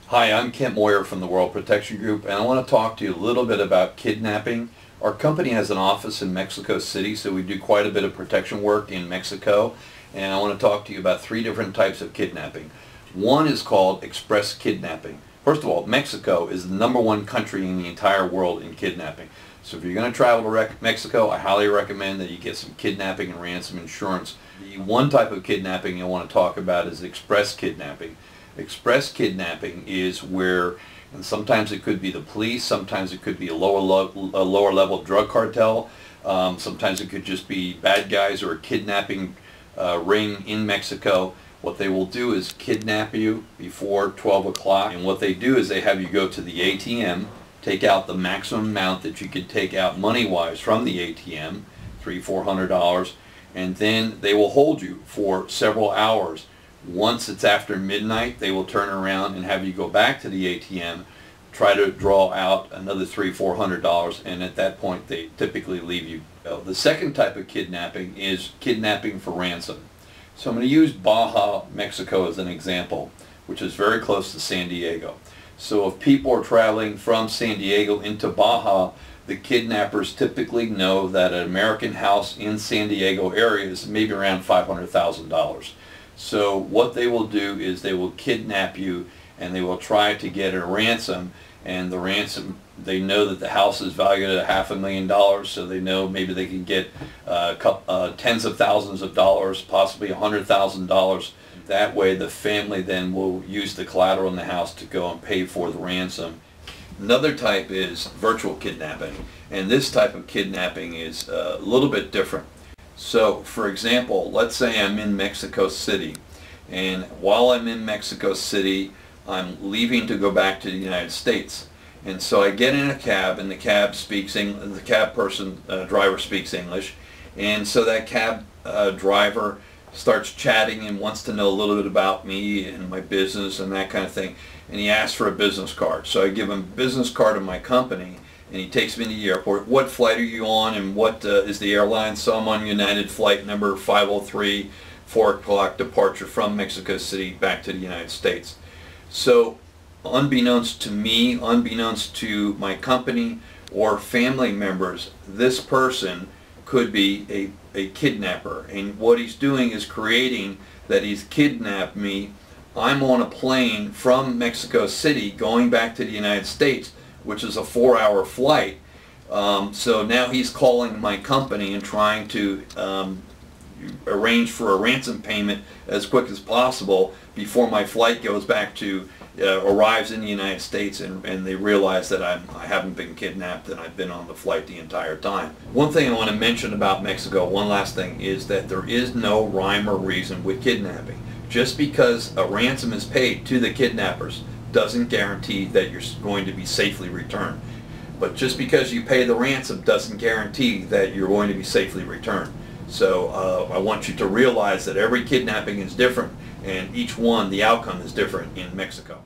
Hi, I'm Moyer from the World Protection Group, and I want to talk to you a little bit about kidnapping. Our company has an office in Mexico City, so we do quite a bit of protection work in Mexico, and I want to talk to you about three different types of kidnapping. One is called express kidnapping. First of all, Mexico is the #1 country in the entire world in kidnapping. So if you're going to travel to Mexico, I highly recommend that you get some kidnapping and ransom insurance. The one type of kidnapping I want to talk about is express kidnapping. Express kidnapping is where, and sometimes it could be the police, sometimes it could be a lower level drug cartel, sometimes it could just be bad guys or a kidnapping ring in Mexico. What they will do is kidnap you before 12 o'clock, and what they do is they have you go to the ATM, take out the maximum amount that you could take out money-wise from the ATM, $300–400, and then they will hold you for several hours. Once it's after midnight, they will turn around and have you go back to the ATM, try to draw out another $300–400, and at that point they typically leave you. The second type of kidnapping is kidnapping for ransom. So I'm going to use Baja, Mexico as an example, which is very close to San Diego. So if people are traveling from San Diego into Baja, the kidnappers typically know that an American house in San Diego area is maybe around $500,000. So what they will do is they will kidnap you and they will try to get a ransom, and the ransom, they know that the house is valued at $500,000, so they know maybe they can get tens of thousands of dollars, possibly $100,000. That way the family then will use the collateral in the house to go and pay for the ransom. Another type is virtual kidnapping, and this type of kidnapping is a little bit different. So, for example, let's say I'm in Mexico City, and while I'm in Mexico City, I'm leaving to go back to the United States. And so I get in a cab, and the cab driver speaks English, and so that cab driver starts chatting and wants to know a little bit about me and my business and that kind of thing, and he asks for a business card. So I give him a business card of my company, and he takes me to the airport. What flight are you on, and what is the airline? So I'm on United flight number 503, 4 o'clock departure from Mexico City back to the United States. So unbeknownst to me, unbeknownst to my company or family members, this person could be a kidnapper, and what he's doing is creating that he's kidnapped me. I'm on a plane from Mexico City going back to the United States, which is a 4-hour flight. So now he's calling my company and trying to arrange for a ransom payment as quick as possible before my flight goes back to arrives in the United States, and they realize that I haven't been kidnapped and I've been on the flight the entire time. One thing I want to mention about Mexico, one last thing, is that there is no rhyme or reason with kidnapping. Just because a ransom is paid to the kidnappers doesn't guarantee that you're going to be safely returned. But just because you pay the ransom doesn't guarantee that you're going to be safely returned. So I want you to realize that every kidnapping is different, and each one, the outcome is different in Mexico.